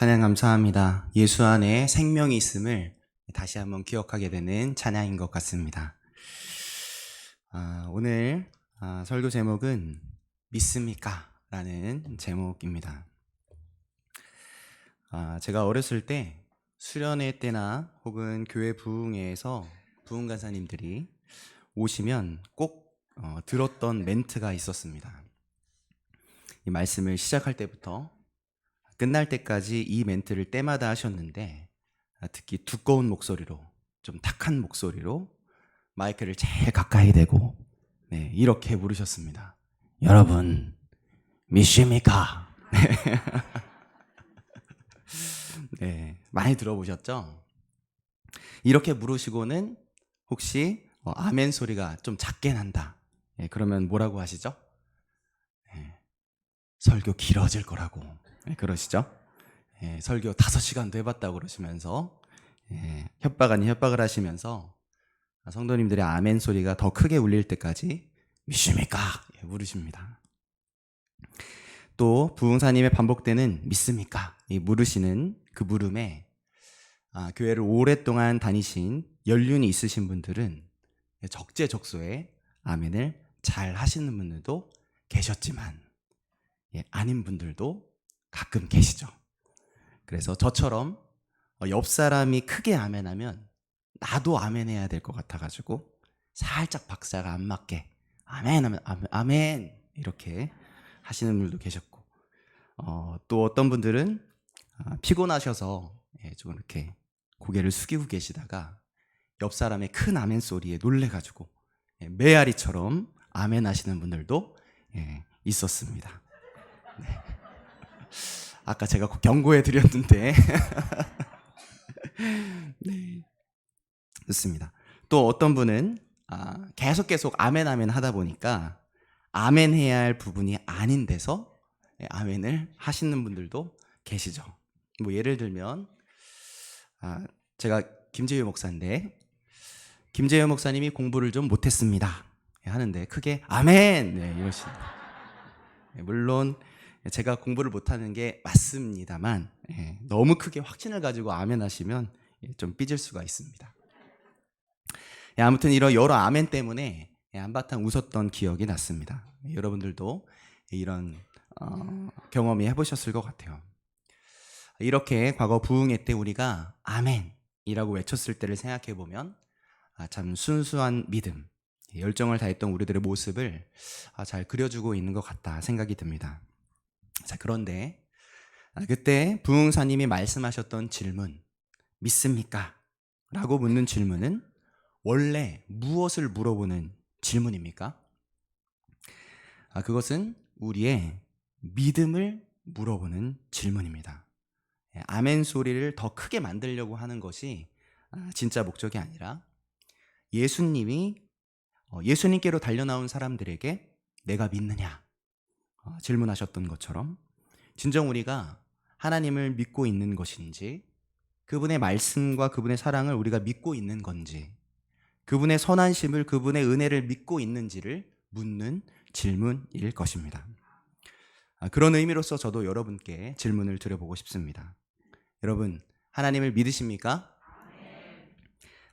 찬양 감사합니다. 예수 안에 생명이 있음을 다시 한번 기억하게 되는 찬양인 것 같습니다. 오늘 설교 제목은 믿습니까? 라는 제목입니다. 제가 어렸을 때 수련회 때나 혹은 교회 부흥회에서 부흥 간사님들이 오시면 꼭 들었던 멘트가 있었습니다. 이 말씀을 시작할 때부터 끝날 때까지 이 멘트를 때마다 하셨는데, 특히 두꺼운 목소리로, 좀 탁한 목소리로 마이크를 제일 가까이 대고 이렇게 부르셨습니다. 여러분 믿습니까? 네, 많이 들어보셨죠? 이렇게 부르시고는 혹시 아멘 소리가 좀 작게 난다, 그러면 뭐라고 하시죠? 설교 길어질 거라고 그러시죠? 설교 5시간도 해봤다고 그러시면서 협박 아닌 협박을 하시면서 성도님들의 아멘 소리가 더 크게 울릴 때까지 믿습니까? 물으십니다. 또 부흥사님의 반복되는 믿습니까? 물으시는 그 물음에 교회를 오랫동안 다니신 연륜이 있으신 분들은 적재적소에 아멘을 잘 하시는 분들도 계셨지만 아닌 분들도 가끔 계시죠. 그래서 저처럼 옆 사람이 크게 아멘하면 나도 아멘해야 될 것 같아가지고 살짝 박자가 안 맞게 아멘 하면 아멘 이렇게 하시는 분들도 계셨고, 또 어떤 분들은 피곤하셔서 좀 이렇게 고개를 숙이고 계시다가 옆 사람의 큰 아멘 소리에 놀래가지고 메아리처럼 아멘 하시는 분들도 있었습니다. 네. 아까 제가 경고해 드렸는데 네, 좋습니다. 또 어떤 분은 계속 아멘 아멘 하다 보니까 아멘 해야 할 부분이 아닌 데서 아멘을 하시는 분들도 계시죠. 뭐 예를 들면 제가 김재유 목사인데 김재유 목사님이 공부를 좀 못했습니다 하는데 크게 아멘 이러십니다. 물론 제가 공부를 못하는 게 맞습니다만 너무 크게 확신을 가지고 아멘 하시면 좀 삐질 수가 있습니다. 아무튼 이런 여러 아멘 때문에 한바탕 웃었던 기억이 났습니다. 여러분들도 이런 경험이 해보셨을 것 같아요. 이렇게 과거 부흥회 때 우리가 아멘이라고 외쳤을 때를 생각해보면 참 순수한 믿음, 열정을 다했던 우리들의 모습을 잘 그려주고 있는 것 같다 생각이 듭니다. 자, 그런데 그때 부흥사님이 말씀하셨던 질문, 믿습니까? 라고 묻는 질문은 원래 무엇을 물어보는 질문입니까? 그것은 우리의 믿음을 물어보는 질문입니다. 아멘 소리를 더 크게 만들려고 하는 것이 진짜 목적이 아니라 예수님께로 달려나온 사람들에게 내가 믿느냐 질문하셨던 것처럼 진정 우리가 하나님을 믿고 있는 것인지, 그분의 말씀과 그분의 사랑을 우리가 믿고 있는 건지, 그분의 선하심을, 그분의 은혜를 믿고 있는지를 묻는 질문일 것입니다. 그런 의미로서 저도 여러분께 질문을 드려보고 싶습니다. 여러분, 하나님을 믿으십니까?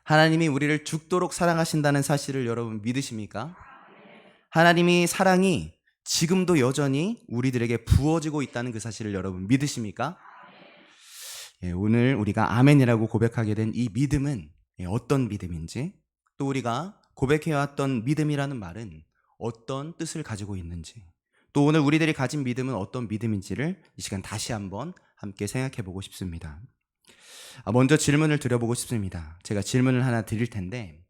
하나님이 우리를 죽도록 사랑하신다는 사실을 여러분 믿으십니까? 하나님이 사랑이 지금도 여전히 우리들에게 부어지고 있다는 그 사실을 여러분 믿으십니까? 오늘 우리가 아멘이라고 고백하게 된 이 믿음은 어떤 믿음인지, 또 우리가 고백해왔던 믿음이라는 말은 어떤 뜻을 가지고 있는지, 또 오늘 우리들이 가진 믿음은 어떤 믿음인지를 이 시간 다시 한번 함께 생각해 보고 싶습니다. 먼저 질문을 드려보고 싶습니다. 제가 질문을 하나 드릴 텐데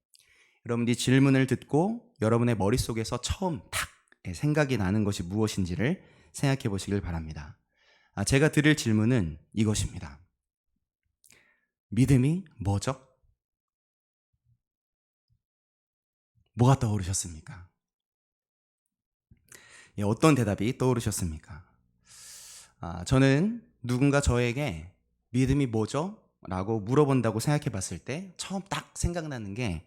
여러분들이 질문을 듣고 여러분의 머릿속에서 처음 탁 생각이 나는 것이 무엇인지를 생각해 보시길 바랍니다. 제가 드릴 질문은 이것입니다. 믿음이 뭐죠? 뭐가 떠오르셨습니까? 어떤 대답이 떠오르셨습니까? 저는 누군가 저에게 믿음이 뭐죠? 라고 물어본다고 생각해 봤을 때 처음 딱 생각나는 게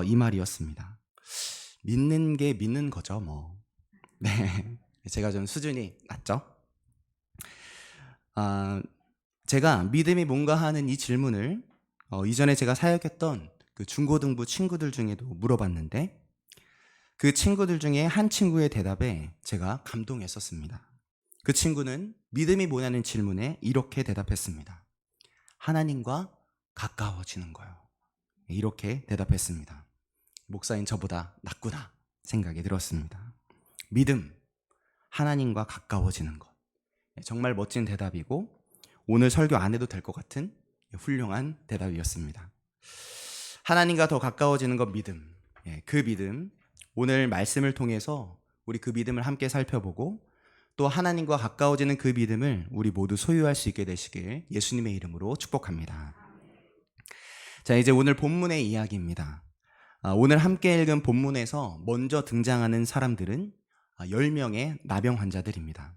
이 말이었습니다. 믿는 게 믿는 거죠, 뭐. 네, 제가 좀 수준이 낮죠? 제가 믿음이 뭔가 하는 이 질문을 이전에 제가 사역했던 그 중고등부 친구들 중에도 물어봤는데 그 친구들 중에 한 친구의 대답에 제가 감동했었습니다. 그 친구는 믿음이 뭐냐는 질문에 이렇게 대답했습니다. 하나님과 가까워지는 거요. 이렇게 대답했습니다. 목사인 저보다 낫구나 생각이 들었습니다. 믿음, 하나님과 가까워지는 것. 정말 멋진 대답이고 오늘 설교 안 해도 될 것 같은 훌륭한 대답이었습니다. 하나님과 더 가까워지는 것 믿음. 그 믿음, 오늘 말씀을 통해서 우리 그 믿음을 함께 살펴보고 또 하나님과 가까워지는 그 믿음을 우리 모두 소유할 수 있게 되시길 예수님의 이름으로 축복합니다. 자, 이제 오늘 본문의 이야기입니다. 오늘 함께 읽은 본문에서 먼저 등장하는 사람들은 10명의 나병 환자들입니다.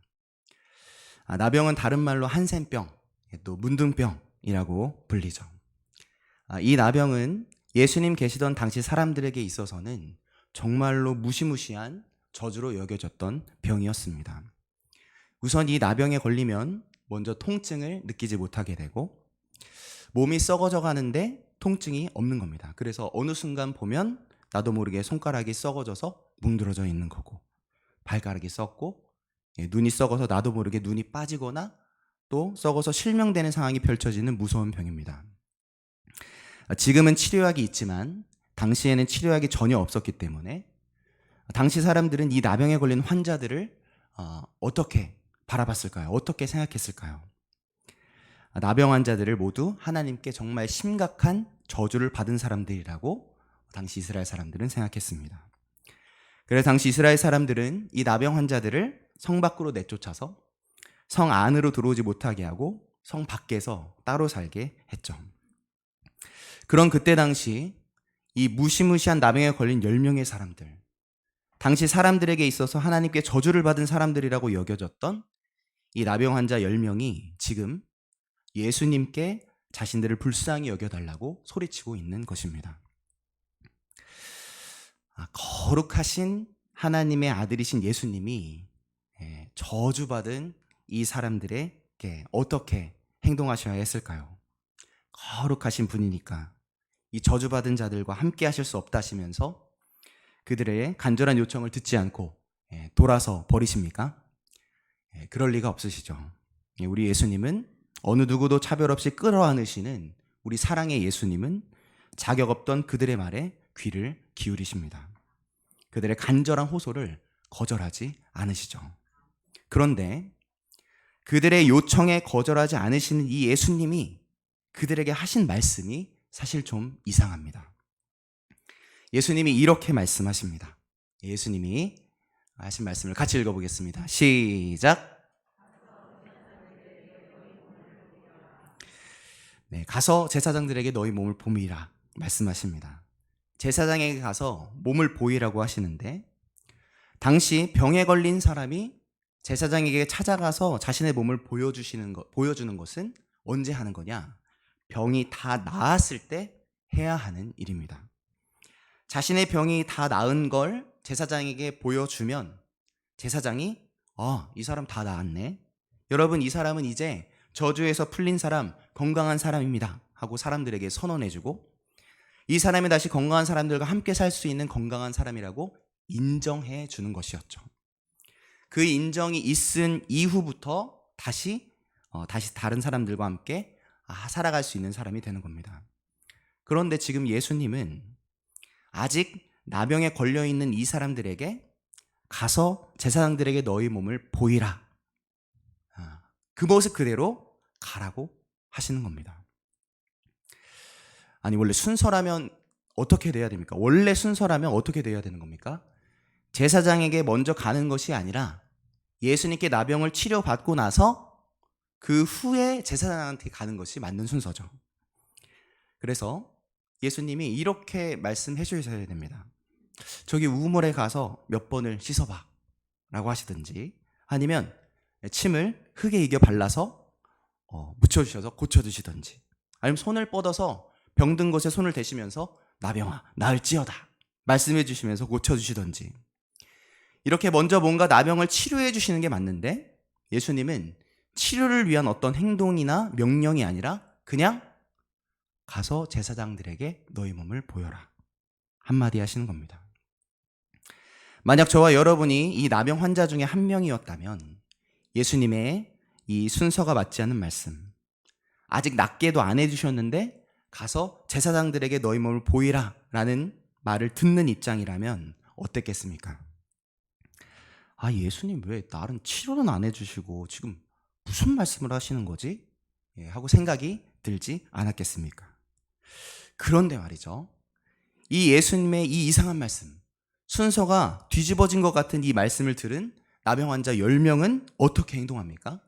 나병은 다른 말로 한센병, 또 문둥병이라고 불리죠. 이 나병은 예수님 계시던 당시 사람들에게 있어서는 정말로 무시무시한 저주로 여겨졌던 병이었습니다. 우선 이 나병에 걸리면 먼저 통증을 느끼지 못하게 되고 몸이 썩어져 가는데 통증이 없는 겁니다. 그래서 어느 순간 보면 나도 모르게 손가락이 썩어져서 뭉드러져 있는 거고 발가락이 썩고 눈이 썩어서 나도 모르게 눈이 빠지거나 또 썩어서 실명되는 상황이 펼쳐지는 무서운 병입니다. 지금은 치료약이 있지만 당시에는 치료약이 전혀 없었기 때문에 당시 사람들은 이 나병에 걸린 환자들을 어떻게 바라봤을까요? 어떻게 생각했을까요? 나병 환자들을 모두 하나님께 정말 심각한 저주를 받은 사람들이라고 당시 이스라엘 사람들은 생각했습니다. 그래서 당시 이스라엘 사람들은 이 나병 환자들을 성 밖으로 내쫓아서 성 안으로 들어오지 못하게 하고 성 밖에서 따로 살게 했죠. 그런 그때 당시 이 무시무시한 나병에 걸린 10명의 사람들, 당시 사람들에게 있어서 하나님께 저주를 받은 사람들이라고 여겨졌던 이 나병 환자 10명이 지금 예수님께 자신들을 불쌍히 여겨달라고 소리치고 있는 것입니다. 거룩하신 하나님의 아들이신 예수님이 저주받은 이 사람들에게 어떻게 행동하셔야 했을까요? 거룩하신 분이니까 이 저주받은 자들과 함께 하실 수 없다 하시면서 그들의 간절한 요청을 듣지 않고 돌아서 버리십니까? 그럴 리가 없으시죠. 우리 예수님은 어느 누구도 차별 없이 끌어안으시는 우리 사랑의 예수님은 자격 없던 그들의 말에 귀를 기울이십니다. 그들의 간절한 호소를 거절하지 않으시죠. 그런데 그들의 요청에 거절하지 않으시는 이 예수님이 그들에게 하신 말씀이 사실 좀 이상합니다. 예수님이 이렇게 말씀하십니다. 예수님이 하신 말씀을 같이 읽어보겠습니다. 시작. 가서 제사장들에게 너희 몸을 보이라 말씀하십니다. 제사장에게 가서 몸을 보이라고 하시는데 당시 병에 걸린 사람이 제사장에게 찾아가서 자신의 몸을 보여주는 것은 언제 하는 거냐? 병이 다 나았을 때 해야 하는 일입니다. 자신의 병이 다 나은 걸 제사장에게 보여주면 제사장이 이 사람 다 나았네. 여러분 이 사람은 이제 저주에서 풀린 사람, 건강한 사람입니다 하고 사람들에게 선언해주고 이 사람이 다시 건강한 사람들과 함께 살 수 있는 건강한 사람이라고 인정해 주는 것이었죠. 그 인정이 있은 이후부터 다시 다른 사람들과 함께 살아갈 수 있는 사람이 되는 겁니다. 그런데 지금 예수님은 아직 나병에 걸려있는 이 사람들에게 가서 제사장들에게 너희 몸을 보이라. 그 모습 그대로 가라고 하시는 겁니다. 아니 원래 순서라면 어떻게 돼야 됩니까? 원래 순서라면 어떻게 돼야 되는 겁니까? 제사장에게 먼저 가는 것이 아니라 예수님께 나병을 치료받고 나서 그 후에 제사장한테 가는 것이 맞는 순서죠. 그래서 예수님이 이렇게 말씀해 주셔야 됩니다. 저기 우물에 가서 몇 번을 씻어봐 라고 하시든지 아니면 침을 흙에 이겨 발라서 묻혀주셔서 고쳐주시든지 아니면 손을 뻗어서 병든 곳에 손을 대시면서 나병아 나을지어다 말씀해 주시면서 고쳐주시든지 이렇게 먼저 뭔가 나병을 치료해 주시는 게 맞는데 예수님은 치료를 위한 어떤 행동이나 명령이 아니라 그냥 가서 제사장들에게 너희 몸을 보여라. 한마디 하시는 겁니다. 만약 저와 여러분이 이 나병 환자 중에 한 명이었다면 예수님의 이 순서가 맞지 않는 말씀, 아직 낫게도 안 해주셨는데 가서 제사장들에게 너희 몸을 보이라 라는 말을 듣는 입장이라면 어땠겠습니까? 아, 예수님 왜 나는 치료는 안 해주시고 지금 무슨 말씀을 하시는 거지? 하고 생각이 들지 않았겠습니까? 그런데 말이죠, 이 예수님의 이 이상한 말씀, 순서가 뒤집어진 것 같은 이 말씀을 들은 나병 환자 10명은 어떻게 행동합니까?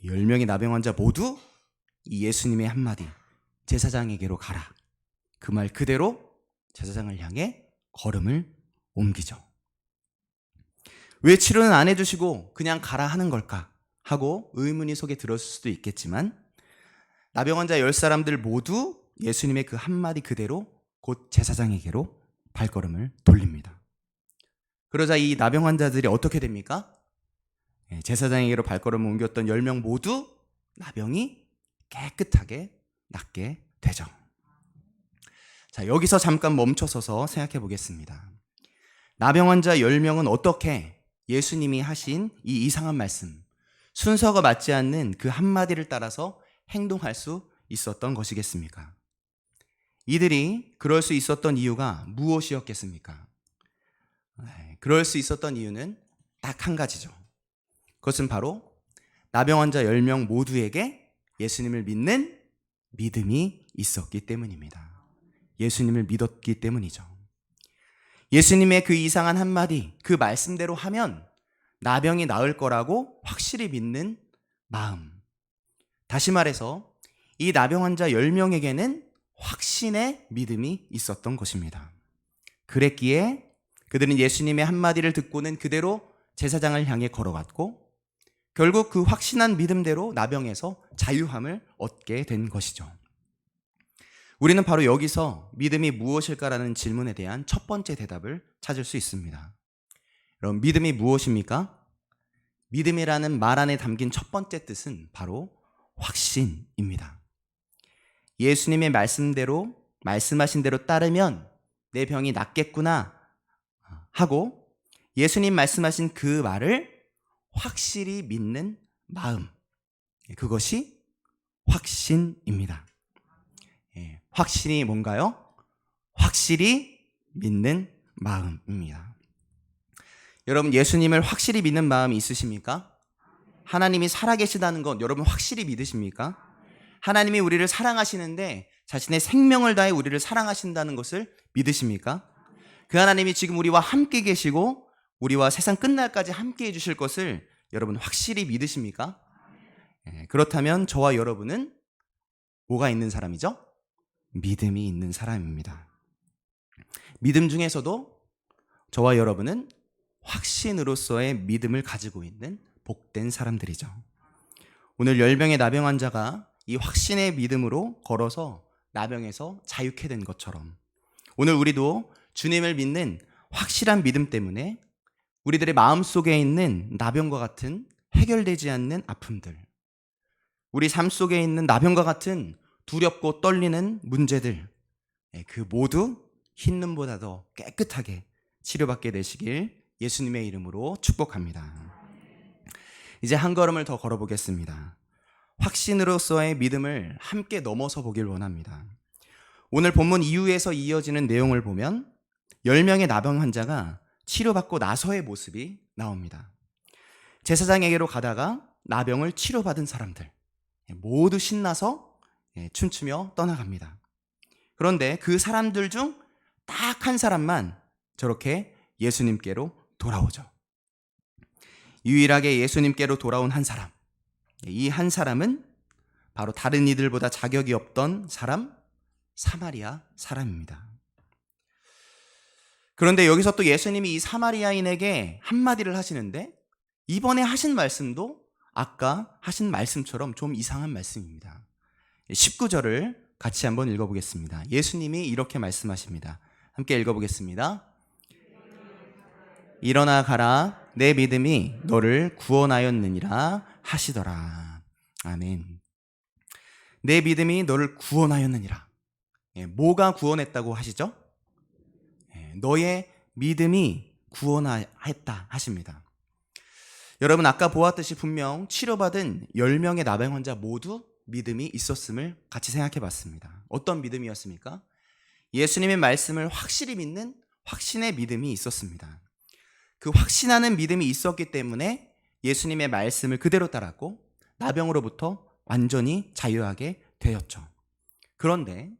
10명의 나병 환자 모두 이 예수님의 한마디, 제사장에게로 가라, 그 말 그대로 제사장을 향해 걸음을 옮기죠. 왜 치료는 안 해주시고 그냥 가라 하는 걸까 하고 의문이 속에 들었을 수도 있겠지만, 나병 환자 10사람들 모두 예수님의 그 한마디 그대로 곧 제사장에게로 발걸음을 돌립니다. 그러자 이 나병 환자들이 어떻게 됩니까? 제사장에게로 발걸음을 옮겼던 10명 모두 나병이 깨끗하게 낫게 되죠. 자, 여기서 잠깐 멈춰서서 생각해 보겠습니다. 나병 환자 10명은 어떻게 예수님이 하신 이 이상한 말씀, 순서가 맞지 않는 그 한마디를 따라서 행동할 수 있었던 것이겠습니까? 이들이 그럴 수 있었던 이유가 무엇이었겠습니까? 그럴 수 있었던 이유는 딱 한 가지죠. 그것은 바로 나병 환자 10명 모두에게 예수님을 믿는 믿음이 있었기 때문입니다. 예수님을 믿었기 때문이죠. 예수님의 그 이상한 한마디, 그 말씀대로 하면 나병이 나을 거라고 확실히 믿는 마음. 다시 말해서 이 나병 환자 10명에게는 확신의 믿음이 있었던 것입니다. 그랬기에 그들은 예수님의 한마디를 듣고는 그대로 제사장을 향해 걸어갔고, 결국 그 확신한 믿음대로 나병에서 자유함을 얻게 된 것이죠. 우리는 바로 여기서 믿음이 무엇일까라는 질문에 대한 첫 번째 대답을 찾을 수 있습니다. 여러분, 믿음이 무엇입니까? 믿음이라는 말 안에 담긴 첫 번째 뜻은 바로 확신입니다. 예수님의 말씀하신 대로 따르면 내 병이 낫겠구나 하고 예수님 말씀하신 그 말을 확실히 믿는 마음, 그것이 확신입니다. 확신이 뭔가요? 확실히 믿는 마음입니다. 여러분, 예수님을 확실히 믿는 마음이 있으십니까? 하나님이 살아계시다는 것 여러분 확실히 믿으십니까? 하나님이 우리를 사랑하시는데 자신의 생명을 다해 우리를 사랑하신다는 것을 믿으십니까? 그 하나님이 지금 우리와 함께 계시고 우리와 세상 끝날까지 함께 해주실 것을 여러분 확실히 믿으십니까? 그렇다면 저와 여러분은 뭐가 있는 사람이죠? 믿음이 있는 사람입니다. 믿음 중에서도 저와 여러분은 확신으로서의 믿음을 가지고 있는 복된 사람들이죠. 오늘 10명의 나병 환자가 이 확신의 믿음으로 걸어서 나병에서 자유케 된 것처럼 오늘 우리도 주님을 믿는 확실한 믿음 때문에 우리들의 마음속에 있는 나병과 같은 해결되지 않는 아픔들, 우리 삶 속에 있는 나병과 같은 두렵고 떨리는 문제들, 그 모두 흰 눈보다 더 깨끗하게 치료받게 되시길 예수님의 이름으로 축복합니다. 이제 한 걸음을 더 걸어보겠습니다. 확신으로서의 믿음을 함께 넘어서 보길 원합니다. 오늘 본문 이후에서 이어지는 내용을 보면 10명의 나병 환자가 치료받고 나서의 모습이 나옵니다. 제사장에게로 가다가 나병을 치료받은 사람들 모두 신나서 춤추며 떠나갑니다. 그런데 그 사람들 중 딱 한 사람만 저렇게 예수님께로 돌아오죠. 유일하게 예수님께로 돌아온 한 사람, 이 한 사람은 바로 다른 이들보다 자격이 없던 사람, 사마리아 사람입니다. 그런데 여기서 또 예수님이 이 사마리아인에게 한마디를 하시는데 이번에 하신 말씀도 아까 하신 말씀처럼 좀 이상한 말씀입니다. 19절을 같이 한번 읽어보겠습니다. 예수님이 이렇게 말씀하십니다. 함께 읽어보겠습니다. 일어나 가라. 내 믿음이 너를 구원하였느니라 하시더라. 아멘. 내 믿음이 너를 구원하였느니라. 뭐가 구원했다고 하시죠? 너의 믿음이 구원했다 하십니다. 여러분, 아까 보았듯이 분명 치료받은 10명의 나병 환자 모두 믿음이 있었음을 같이 생각해 봤습니다. 어떤 믿음이었습니까? 예수님의 말씀을 확실히 믿는 확신의 믿음이 있었습니다. 그 확신하는 믿음이 있었기 때문에 예수님의 말씀을 그대로 따랐고 나병으로부터 완전히 자유하게 되었죠. 그런데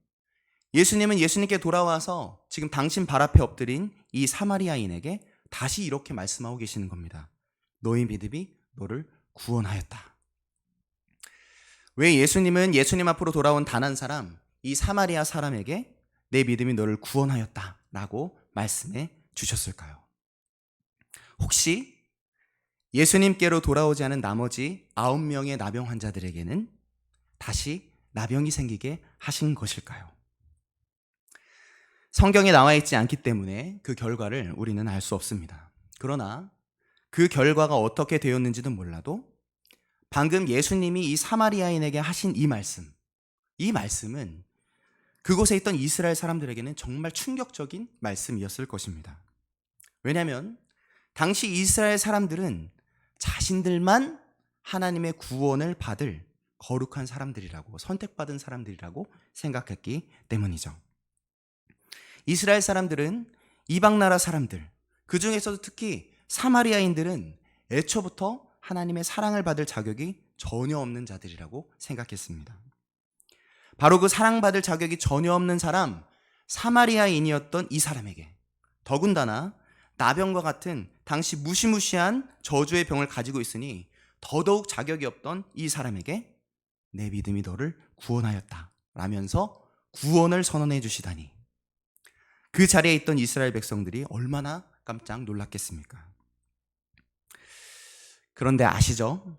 예수님은 예수님께 돌아와서 지금 당신 발 앞에 엎드린 이 사마리아인에게 다시 이렇게 말씀하고 계시는 겁니다. 너의 믿음이 너를 구원하였다. 왜 예수님은 예수님 앞으로 돌아온 단 한 사람, 이 사마리아 사람에게 내 믿음이 너를 구원하였다 라고 말씀해 주셨을까요? 혹시 예수님께로 돌아오지 않은 나머지 9명의 나병 환자들에게는 다시 나병이 생기게 하신 것일까요? 성경에 나와 있지 않기 때문에 그 결과를 우리는 알 수 없습니다. 그러나 그 결과가 어떻게 되었는지는 몰라도 방금 예수님이 이 사마리아인에게 하신 이 말씀은 그곳에 있던 이스라엘 사람들에게는 정말 충격적인 말씀이었을 것입니다. 왜냐하면 당시 이스라엘 사람들은 자신들만 하나님의 구원을 받을 거룩한 사람들이라고, 선택받은 사람들이라고 생각했기 때문이죠. 이스라엘 사람들은 이방 나라 사람들, 그 중에서도 특히 사마리아인들은 애초부터 하나님의 사랑을 받을 자격이 전혀 없는 자들이라고 생각했습니다. 바로 그 사랑받을 자격이 전혀 없는 사람, 사마리아인이었던 이 사람에게 더군다나 나병과 같은 당시 무시무시한 저주의 병을 가지고 있으니 더더욱 자격이 없던 이 사람에게 내 믿음이 너를 구원하였다 라면서 구원을 선언해 주시다니, 그 자리에 있던 이스라엘 백성들이 얼마나 깜짝 놀랐겠습니까? 그런데 아시죠?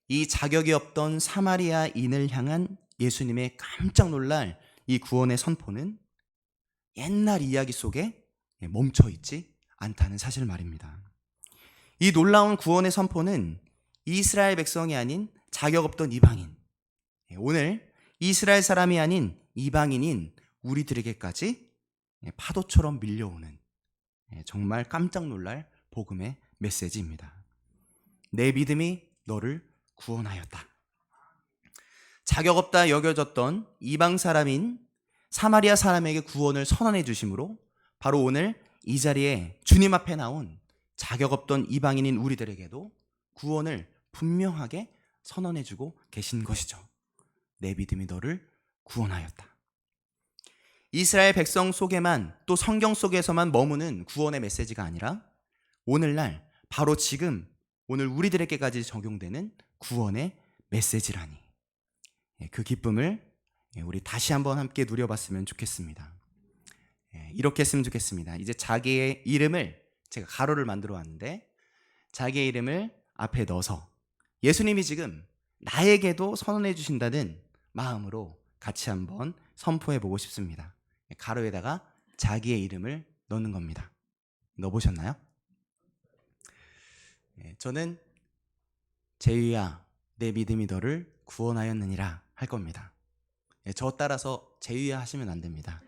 이 자격이 없던 사마리아인을 향한 예수님의 깜짝 놀랄 이 구원의 선포는 옛날 이야기 속에 멈춰있지 않다는 사실 말입니다. 이 놀라운 구원의 선포는 이스라엘 백성이 아닌 자격 없던 이방인, 오늘 이스라엘 사람이 아닌 이방인인 우리들에게까지 파도처럼 밀려오는 정말 깜짝 놀랄 복음의 메시지입니다. 내 믿음이 너를 구원하였다. 자격 없다 여겨졌던 이방 사람인 사마리아 사람에게 구원을 선언해 주심으로 바로 오늘 이 자리에 주님 앞에 나온 자격 없던 이방인인 우리들에게도 구원을 분명하게 선언해 주고 계신 것이죠. 내 믿음이 너를 구원하였다. 이스라엘 백성 속에만, 또 성경 속에서만 머무는 구원의 메시지가 아니라 오늘날 바로 지금 오늘 우리들에게까지 적용되는 구원의 메시지라니, 그 기쁨을 우리 다시 한번 함께 누려봤으면 좋겠습니다. 이렇게 했으면 좋겠습니다. 이제 자기의 이름을, 제가 가로를 만들어 왔는데 자기의 이름을 앞에 넣어서 예수님이 지금 나에게도 선언해 주신다는 마음으로 같이 한번 선포해 보고 싶습니다. 가로에다가 자기의 이름을 넣는 겁니다. 넣어보셨나요? 저는 제유야 내 믿음이 너를 구원하였느니라 할 겁니다. 저 따라서 제유야 하시면 안 됩니다.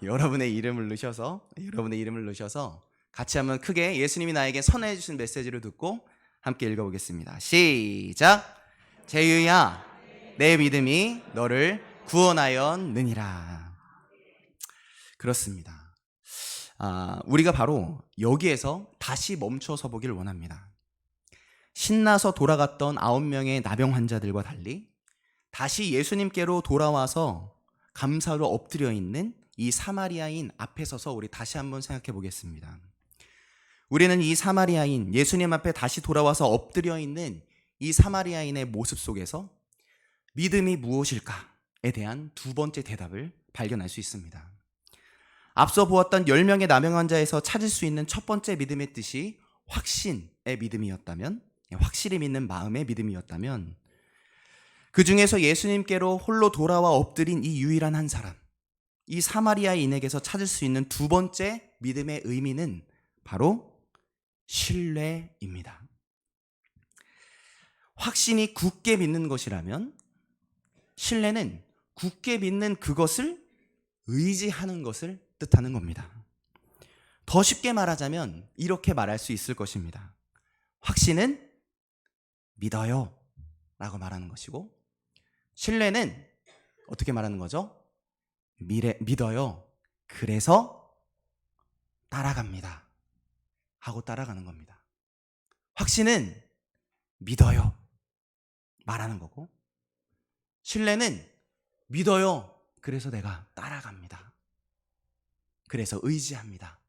여러분의 이름을 넣으셔서 같이 한번 크게 예수님이 나에게 선언해 주신 메시지를 듣고 함께 읽어보겠습니다. 시작. 제유야 내 믿음이 너를 구원하였느니라. 그렇습니다. 우리가 바로 여기에서 다시 멈춰서 보길 원합니다. 신나서 돌아갔던 9명의 나병 환자들과 달리 다시 예수님께로 돌아와서 감사로 엎드려 있는 이 사마리아인 앞에 서서 우리 다시 한번 생각해 보겠습니다. 우리는 이 사마리아인, 예수님 앞에 다시 돌아와서 엎드려 있는 이 사마리아인의 모습 속에서 믿음이 무엇일까에 대한 두 번째 대답을 발견할 수 있습니다. 앞서 보았던 10명의 나병 환자에서 찾을 수 있는 첫 번째 믿음의 뜻이 확신의 믿음이었다면, 확실히 믿는 마음의 믿음이었다면, 그 중에서 예수님께로 홀로 돌아와 엎드린 이 유일한 한 사람, 이 사마리아인에게서 찾을 수 있는 두 번째 믿음의 의미는 바로 신뢰입니다. 확신이 굳게 믿는 것이라면 신뢰는 굳게 믿는 그것을 의지하는 것을 뜻하는 겁니다. 더 쉽게 말하자면 이렇게 말할 수 있을 것입니다. 확신은 믿어요 라고 말하는 것이고, 신뢰는 어떻게 말하는 거죠? 믿어요. 그래서 따라갑니다 하고 따라가는 겁니다. 확신은 믿어요 말하는 거고, 신뢰는 믿어요. 그래서 내가 따라갑니다. 그래서 의지합니다.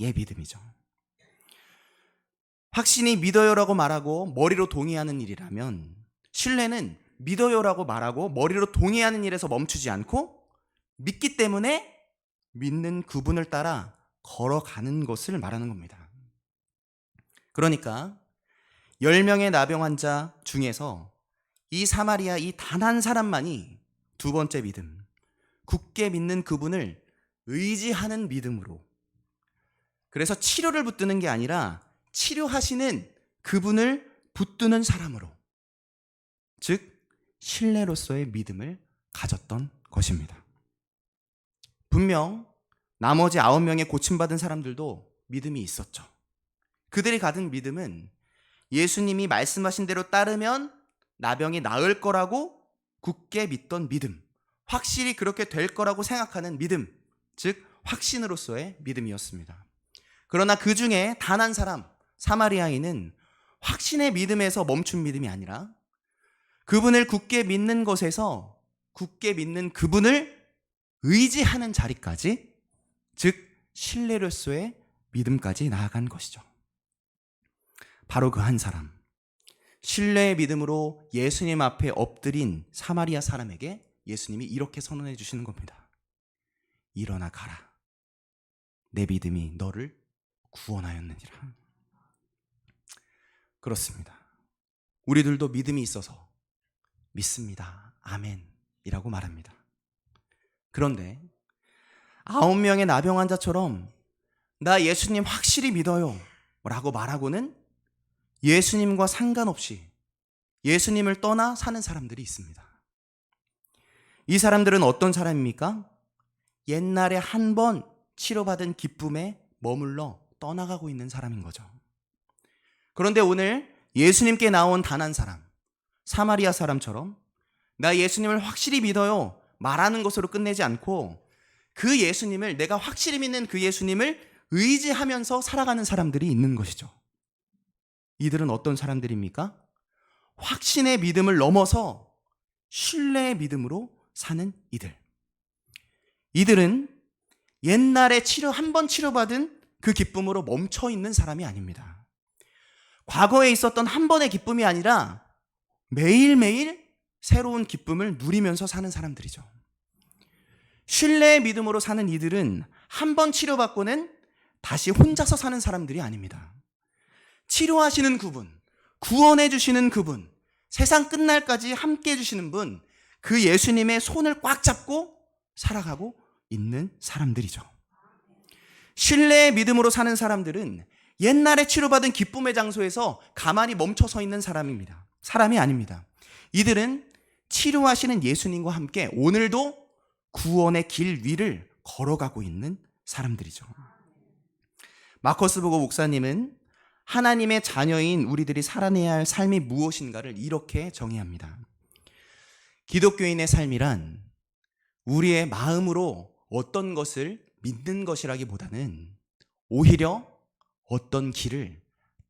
예, 믿음이죠. 확신이 믿어요라고 말하고 머리로 동의하는 일이라면, 신뢰는 믿어요라고 말하고 머리로 동의하는 일에서 멈추지 않고 믿기 때문에 믿는 그분을 따라 걸어가는 것을 말하는 겁니다. 그러니까 10명의 나병 환자 중에서 이 사마리아 이 단 한 사람만이 두 번째 믿음, 굳게 믿는 그분을 의지하는 믿음으로, 그래서 치료를 붙드는 게 아니라 치료하시는 그분을 붙드는 사람으로, 즉 신뢰로서의 믿음을 가졌던 것입니다. 분명 나머지 9명의 고침받은 사람들도 믿음이 있었죠. 그들이 가진 믿음은 예수님이 말씀하신 대로 따르면 나병이 나을 거라고 굳게 믿던 믿음, 확실히 그렇게 될 거라고 생각하는 믿음, 즉 확신으로서의 믿음이었습니다. 그러나 그 중에 단 한 사람, 사마리아인은 확신의 믿음에서 멈춘 믿음이 아니라 그분을 굳게 믿는 것에서 굳게 믿는 그분을 의지하는 자리까지, 즉 신뢰로서의 믿음까지 나아간 것이죠. 바로 그 한 사람, 신뢰의 믿음으로 예수님 앞에 엎드린 사마리아 사람에게 예수님이 이렇게 선언해 주시는 겁니다. 일어나 가라. 내 믿음이 너를 구원하였느니라. 그렇습니다. 우리들도 믿음이 있어서 믿습니다. 아멘 이라고 말합니다. 그런데 9명의 나병 환자처럼 나 예수님 확실히 믿어요 라고 말하고는 예수님과 상관없이 예수님을 떠나 사는 사람들이 있습니다. 이 사람들은 어떤 사람입니까? 옛날에 한 번 치료받은 기쁨에 머물러 떠나가고 있는 사람인 거죠. 그런데 오늘 예수님께 나온 단 한 사람, 사마리아 사람처럼 나 예수님을 확실히 믿어요 말하는 것으로 끝내지 않고 그 예수님을, 내가 확실히 믿는 그 예수님을 의지하면서 살아가는 사람들이 있는 것이죠. 이들은 어떤 사람들입니까? 확신의 믿음을 넘어서 신뢰의 믿음으로 사는 이들. 이들은 옛날에 한 번 치료받은 그 기쁨으로 멈춰 있는 사람이 아닙니다. 과거에 있었던 한 번의 기쁨이 아니라 매일매일 새로운 기쁨을 누리면서 사는 사람들이죠. 신뢰의 믿음으로 사는 이들은 한 번 치료받고는 다시 혼자서 사는 사람들이 아닙니다. 치료하시는 그분, 구원해 주시는 그분, 세상 끝날까지 함께 해주시는 분, 그 예수님의 손을 꽉 잡고 살아가고 있는 사람들이죠. 신뢰의 믿음으로 사는 사람들은 옛날에 치료받은 기쁨의 장소에서 가만히 멈춰서 있는 사람이 아닙니다. 이들은 치료하시는 예수님과 함께 오늘도 구원의 길 위를 걸어가고 있는 사람들이죠. 마커스 보고 목사님은 하나님의 자녀인 우리들이 살아내야 할 삶이 무엇인가를 이렇게 정의합니다. 기독교인의 삶이란 우리의 마음으로 어떤 것을 믿는 것이라기보다는 오히려 어떤 길을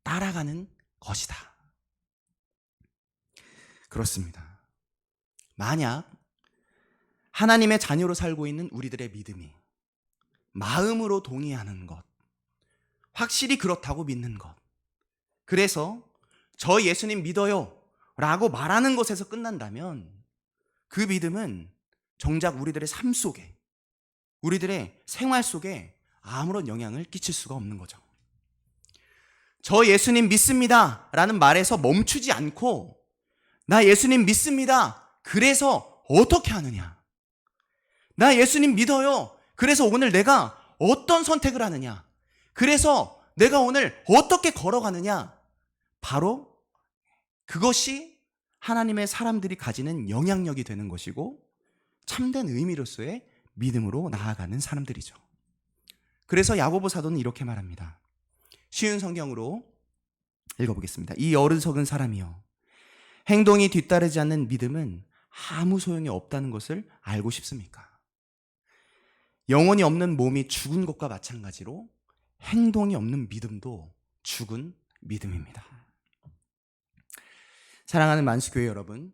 따라가는 것이다. 그렇습니다. 만약 하나님의 자녀로 살고 있는 우리들의 믿음이 마음으로 동의하는 것, 확실히 그렇다고 믿는 것, 그래서 저 예수님 믿어요 라고 말하는 것에서 끝난다면 그 믿음은 정작 우리들의 삶 속에, 우리들의 생활 속에 아무런 영향을 끼칠 수가 없는 거죠. 저 예수님 믿습니다 라는 말에서 멈추지 않고 나 예수님 믿습니다, 그래서 어떻게 하느냐, 나 예수님 믿어요, 그래서 오늘 내가 어떤 선택을 하느냐, 그래서 내가 오늘 어떻게 걸어가느냐, 바로 그것이 하나님의 사람들이 가지는 영향력이 되는 것이고 참된 의미로서의 믿음으로 나아가는 사람들이죠. 그래서 야고보 사도는 이렇게 말합니다. 쉬운 성경으로 읽어보겠습니다. 이 어리석은 사람이여, 행동이 뒤따르지 않는 믿음은 아무 소용이 없다는 것을 알고 싶습니까? 영혼이 없는 몸이 죽은 것과 마찬가지로 행동이 없는 믿음도 죽은 믿음입니다. 사랑하는 만수교회 여러분,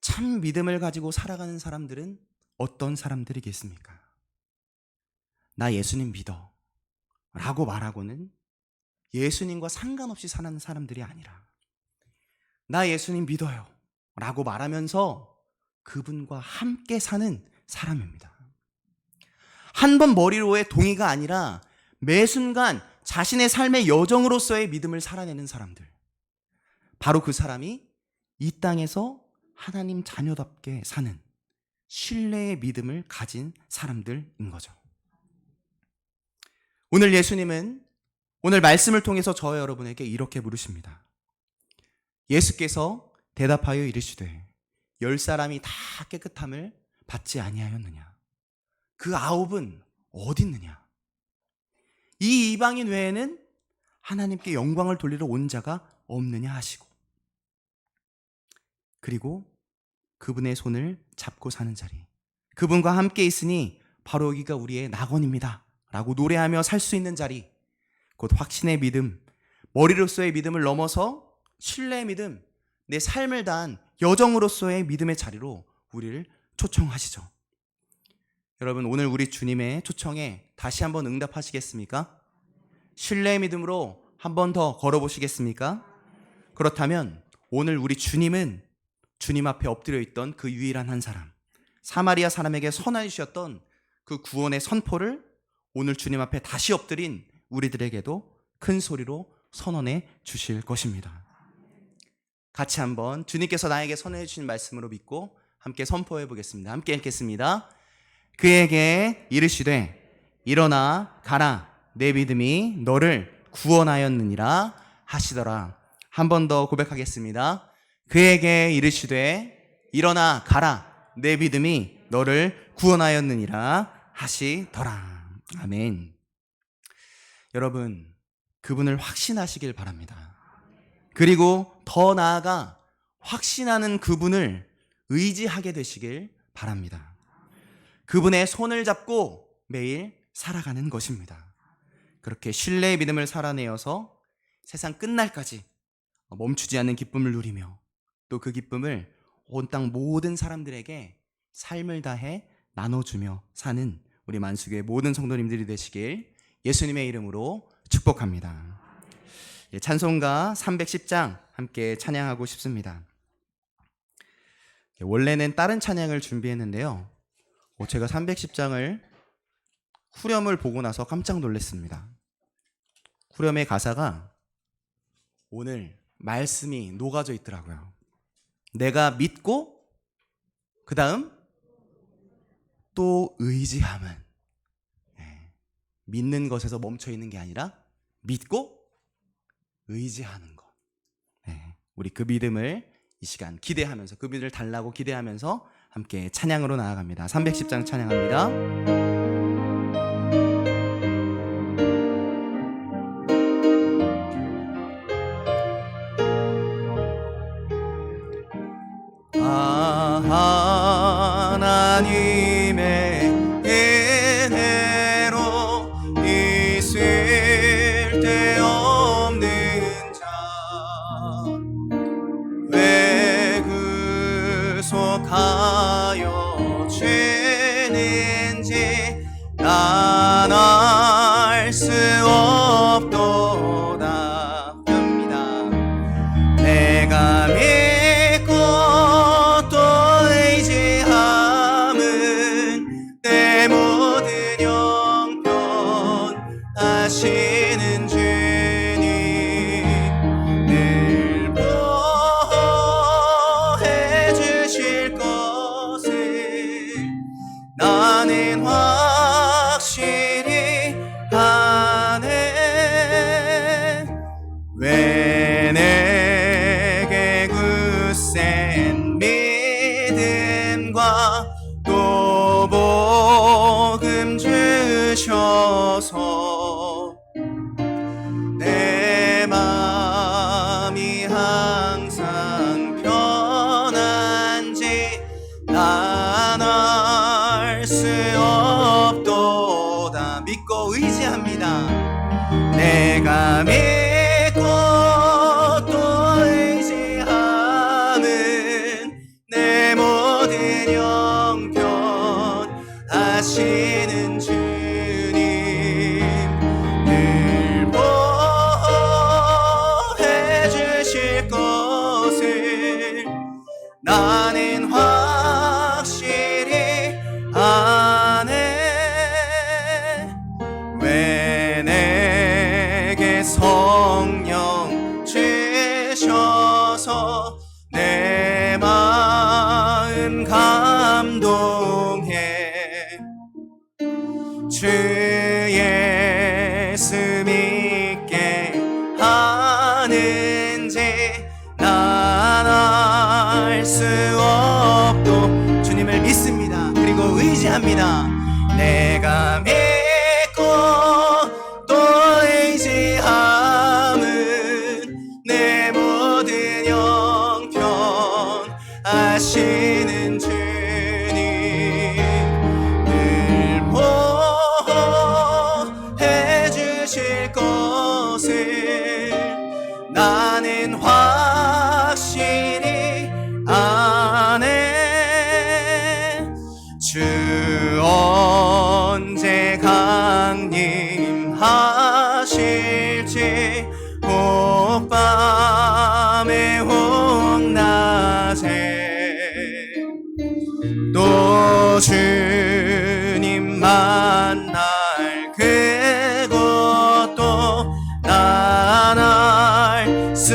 참 믿음을 가지고 살아가는 사람들은 어떤 사람들이겠습니까? 나 예수님 믿어 라고 말하고는 예수님과 상관없이 사는 사람들이 아니라 나 예수님 믿어요 라고 말하면서 그분과 함께 사는 사람입니다. 한 번 머리로의 동의가 아니라 매 순간 자신의 삶의 여정으로서의 믿음을 살아내는 사람들, 바로 그 사람이 이 땅에서 하나님 자녀답게 사는 신뢰의 믿음을 가진 사람들인 거죠. 오늘 예수님은 오늘 말씀을 통해서 저와 여러분에게 이렇게 물으십니다. 예수께서 대답하여 이르시되 10사람이 다 깨끗함을 받지 아니하였느냐? 그 9은 어디 있느냐? 이 이방인 외에는 하나님께 영광을 돌리러 온 자가 없느냐 하시고, 그리고 그분의 손을 잡고 사는 자리, 그분과 함께 있으니 바로 여기가 우리의 낙원입니다 라고 노래하며 살 수 있는 자리, 곧 확신의 믿음, 머리로서의 믿음을 넘어서 신뢰의 믿음, 내 삶을 다한 여정으로서의 믿음의 자리로 우리를 초청하시죠. 여러분, 오늘 우리 주님의 초청에 다시 한번 응답하시겠습니까? 신뢰의 믿음으로 한 번 더 걸어보시겠습니까? 그렇다면 오늘 우리 주님은 주님 앞에 엎드려 있던 그 유일한 한 사람, 사마리아 사람에게 선하여 주셨던 그 구원의 선포를 오늘 주님 앞에 다시 엎드린 우리들에게도 큰 소리로 선언해 주실 것입니다. 같이 한번 주님께서 나에게 선언해 주신 말씀으로 믿고 함께 선포해 보겠습니다. 함께 읽겠습니다. 그에게 이르시되 일어나 가라, 내 믿음이 너를 구원하였느니라 하시더라. 한 번 더 고백하겠습니다. 그에게 이르시되 일어나 가라, 내 믿음이 너를 구원하였느니라 하시더라. 아멘. 여러분, 그분을 확신하시길 바랍니다. 그리고 더 나아가 확신하는 그분을 의지하게 되시길 바랍니다. 그분의 손을 잡고 매일 살아가는 것입니다. 그렇게 신뢰의 믿음을 살아내어서 세상 끝날까지 멈추지 않는 기쁨을 누리며 또 그 기쁨을 온 땅 모든 사람들에게 삶을 다해 나눠주며 사는 우리 만수교회 모든 성도님들이 되시길 예수님의 이름으로 축복합니다. 찬송가 310장 함께 찬양하고 싶습니다. 원래는 다른 찬양을 준비했는데요, 제가 310장을 후렴을 보고 나서 깜짝 놀랐습니다. 후렴의 가사가 오늘 말씀이 녹아져 있더라고요. 내가 믿고 그 다음 또 의지함은, 믿는 것에서 멈춰 있는 게 아니라 믿고 의지하는 것. 우리 그 믿음을 이 시간 기대하면서, 그 믿음을 달라고 기대하면서 함께 찬양으로 나아갑니다. 310장 찬양합니다. 하나님의 은혜로 있을 데 없는 자, 왜 구속하여 죄는지 난 알 수 없도다 합니다. 내가 믿고 또 의지함은 내 모든 형편 아시는 주님, 늘 보호해 주실 것을 나는 확실히 아네. 말씀과 또 복음 주셔서 내 마음이 항상 편한지 난 알 수 없도다. 믿고 의지합니다. 내가 믿고 또 의지함은 내 모든 형편 하시는 주님 늘 보호해 주실 것을 나는 확실히 아네. 왜 내게 성령 주셔서 내 마음 감동해. 주 예수 믿게 하는지 난 알 수 없도 주님을 믿습니다. 그리고 의지합니다. 내가 믿고 또 의지함은 내 모든 형편 하시는 주님 늘 보호해 주실 것을 나는 확실히 아네. 주 언제 강림하실지 혹 밤에 혹 낮에 또 주님 만날 그것도 난 알 수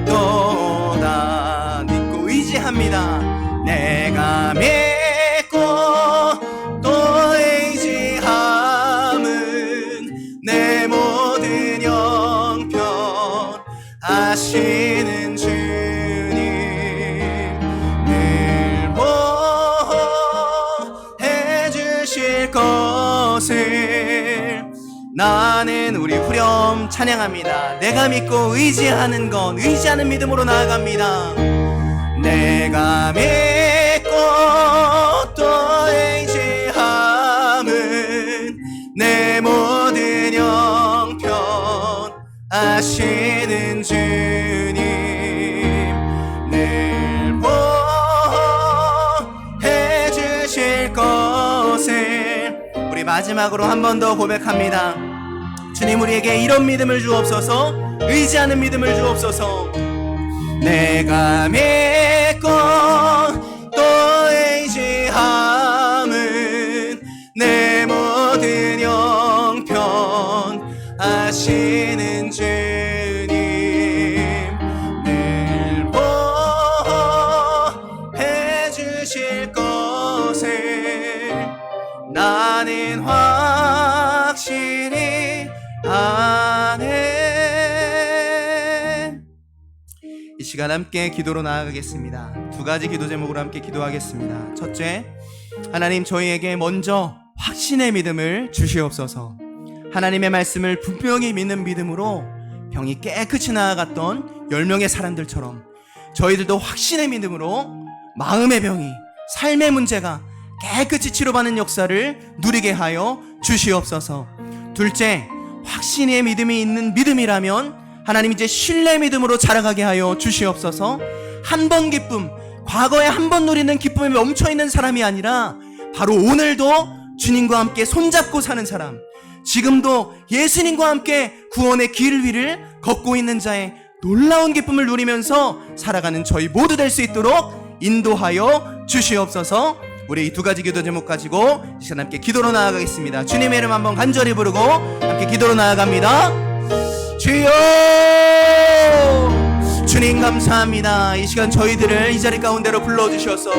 없도다. 믿고 의지합니다. 내가 믿고 또 의지함은 내 모든 형편 하시는 주님 늘 보호해 주실 것을 나는 우리 후렴 찬양합니다. 내가 믿고 의지하는 건 의지하는 믿음으로 나아갑니다. 내가 믿고 또 의지함은 내 모든 형편 하시는 주님 늘 보호해 주실 것을 우리 마지막으로 한 번 더 고백합니다. 주님 우리에게 이런 믿음을 주옵소서. 의지하는 믿음을 주옵소서. 내가 믿고 또 의지함은 내 모든 형편 하시는 주님 늘 보호해 주실 것을 나는 확실히 아네. 이 시간 함께 기도로 나아가겠습니다. 두 가지 기도 제목으로 함께 기도하겠습니다. 첫째, 하나님 저희에게 먼저 확신의 믿음을 주시옵소서. 하나님의 말씀을 분명히 믿는 믿음으로 병이 깨끗이 나아갔던 10명의 사람들처럼 저희들도 확신의 믿음으로 마음의 병이, 삶의 문제가 깨끗이 치료받는 역사를 누리게 하여 주시옵소서. 둘째, 확신의 믿음이 있는 믿음이라면 하나님 이제 신뢰 믿음으로 자라가게 하여 주시옵소서. 한 번 기쁨, 과거에 한 번 누리는 기쁨에 멈춰있는 사람이 아니라 바로 오늘도 주님과 함께 손잡고 사는 사람, 지금도 예수님과 함께 구원의 길 위를 걷고 있는 자의 놀라운 기쁨을 누리면서 살아가는 저희 모두 될 수 있도록 인도하여 주시옵소서. 우리 이 두 가지 기도 제목 가지고 이 시간 함께 기도로 나아가겠습니다. 주님의 이름 한번 간절히 부르고 함께 기도로 나아갑니다. 주여 주님 감사합니다. 이 시간 저희들을 이 자리 가운데로 불러주셔서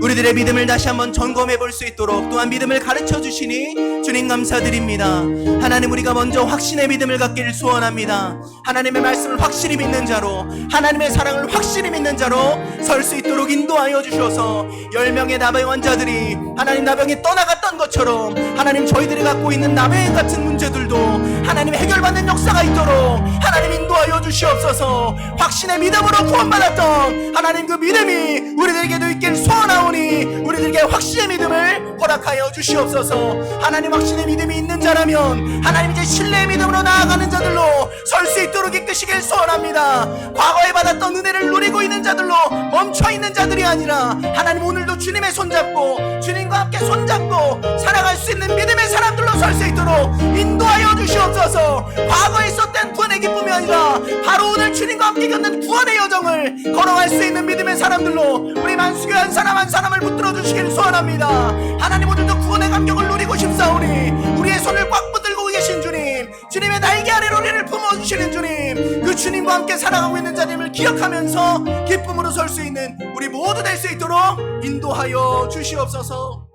우리들의 믿음을 다시 한번 점검해 볼 수 있도록 또한 믿음을 가르쳐 주시니 주님 감사드립니다. 하나님, 우리가 먼저 확신의 믿음을 갖기를 소원합니다. 하나님의 말씀을 확실히 믿는 자로, 하나님의 사랑을 확실히 믿는 자로 설 수 있도록 인도하여 주셔서 10명의 나병 환자들이 하나님 나병이 떠나갔던 것처럼 하나님 저희들이 갖고 있는 나병 같은 문제들도 하나님 해결받는 역사가 있도록 하나님 인도하여 주시옵소서. 확신의 믿음으로 구원받았던 하나님 그 믿음이 우리들에게도 있길 소원하오니 우리들에게 확신의 믿음을 허락하여 주시옵소서. 하나님, 확신의 믿음이 있는 자라면 하나님 이제 신뢰의 믿음으로 나아가는 자들로 설 수 있도록 이끄시길 소원합니다. 과거에 받았던 은혜를 누리고 있는 자들로 멈춰있는 자들이 아니라 하나님, 오늘도 주님의 손잡고 주님과 함께 손잡고 살아갈 수 있는 믿음의 사람들로 설 수 있도록 인도하여 주시옵소서. 과거에 있었던 구원의 기쁨이 아니라 바로 오늘 주님과 함께 겪는 구원의 여정을 걸어갈 수 있는 믿음의 사람들로 우리 만수교 한 사람 한 사람을 붙들어 주시길 소원합니다. 하나님, 오늘도 구원의 감격을 누리고 싶사오니 우리의 손을 꽉 붙들고 계신 주님, 주님의 날개 아래로 우리를 품어주시는 주님, 그 주님과 함께 살아가고 있는 자님을 기억하면서 기쁨으로 설 수 있는 우리 모두 될 수 있도록 인도하여 주시옵소서.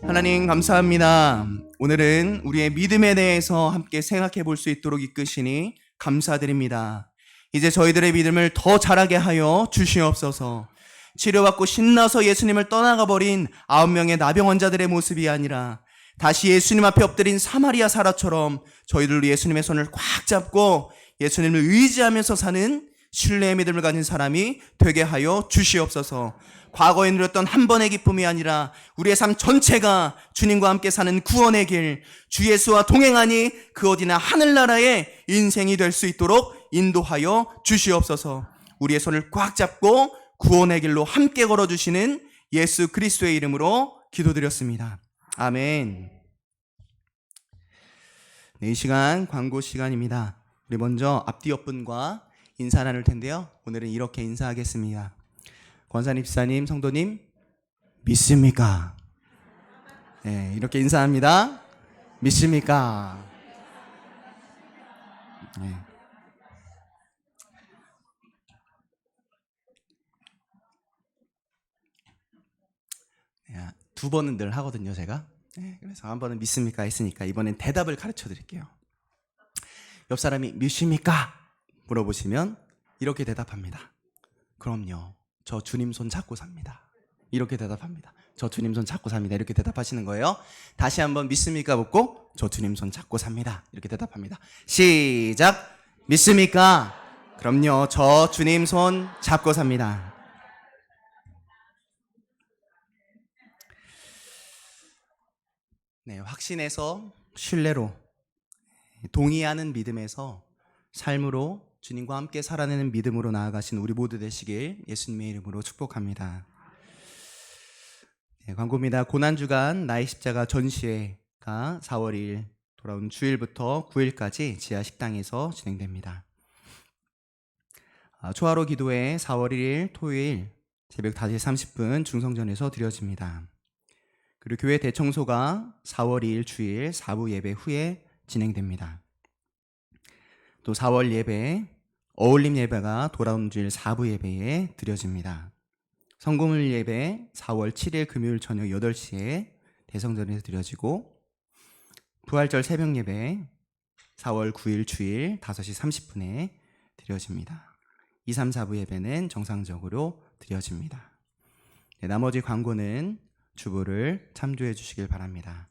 하나님 감사합니다. 오늘은 우리의 믿음에 대해서 함께 생각해 볼 수 있도록 이끄시니 감사드립니다. 이제 저희들의 믿음을 더 자라게 하여 주시옵소서. 치료받고 신나서 예수님을 떠나가 버린 9명의 나병 환자들의 모습이 아니라 다시 예수님 앞에 엎드린 사마리아 사라처럼 저희들로 예수님의 손을 꽉 잡고 예수님을 의지하면서 사는 신뢰의 믿음을 가진 사람이 되게 하여 주시옵소서. 과거에 누렸던 한 번의 기쁨이 아니라 우리의 삶 전체가 주님과 함께 사는 구원의 길, 주 예수와 동행하니 그 어디나 하늘나라의 인생이 될 수 있도록 인도하여 주시옵소서. 우리의 손을 꽉 잡고 구원의 길로 함께 걸어주시는 예수 그리스도의 이름으로 기도드렸습니다. 아멘. 네, 이 시간 광고 시간입니다. 우리 먼저 앞뒤 옆분과 인사 나눌 텐데요. 오늘은 이렇게 인사하겠습니다. 권사님, 집사님, 성도님, 믿습니까? 네, 이렇게 인사합니다. 믿습니까? 네. 두 번은 늘 하거든요, 제가. 네, 그래서 한 번은 믿습니까 했으니까 이번엔 대답을 가르쳐 드릴게요. 옆 사람이 믿습니까? 물어보시면 이렇게 대답합니다. 그럼요, 저 주님 손 잡고 삽니다. 이렇게 대답합니다. 저 주님 손 잡고 삽니다. 이렇게 대답하시는 거예요. 다시 한번 믿습니까 묻고 저 주님 손 잡고 삽니다. 이렇게 대답합니다. 시작. 믿습니까? 그럼요, 저 주님 손 잡고 삽니다. 네, 확신에서 신뢰로, 동의하는 믿음에서 삶으로 주님과 함께 살아내는 믿음으로 나아가신 우리 모두 되시길 예수님의 이름으로 축복합니다. 네, 광고입니다. 고난주간 나의 십자가 전시회가 4월 2일 돌아온 주일부터 9일까지 지하 식당에서 진행됩니다. 초하루 기도회 4월 1일 토요일 새벽 5시 30분 중성전에서 드려집니다. 그리고 교회 대청소가 4월 2일 주일 4부 예배 후에 진행됩니다. 또 4월 예배, 어울림 예배가 돌아온 주일 4부 예배에 드려집니다. 성금을 예배 4월 7일 금요일 저녁 8시에 대성전에서 드려지고, 부활절 새벽 예배 4월 9일 주일 5시 30분에 드려집니다. 2, 3, 4부 예배는 정상적으로 드려집니다. 네, 나머지 광고는 주보를 참조해 주시길 바랍니다.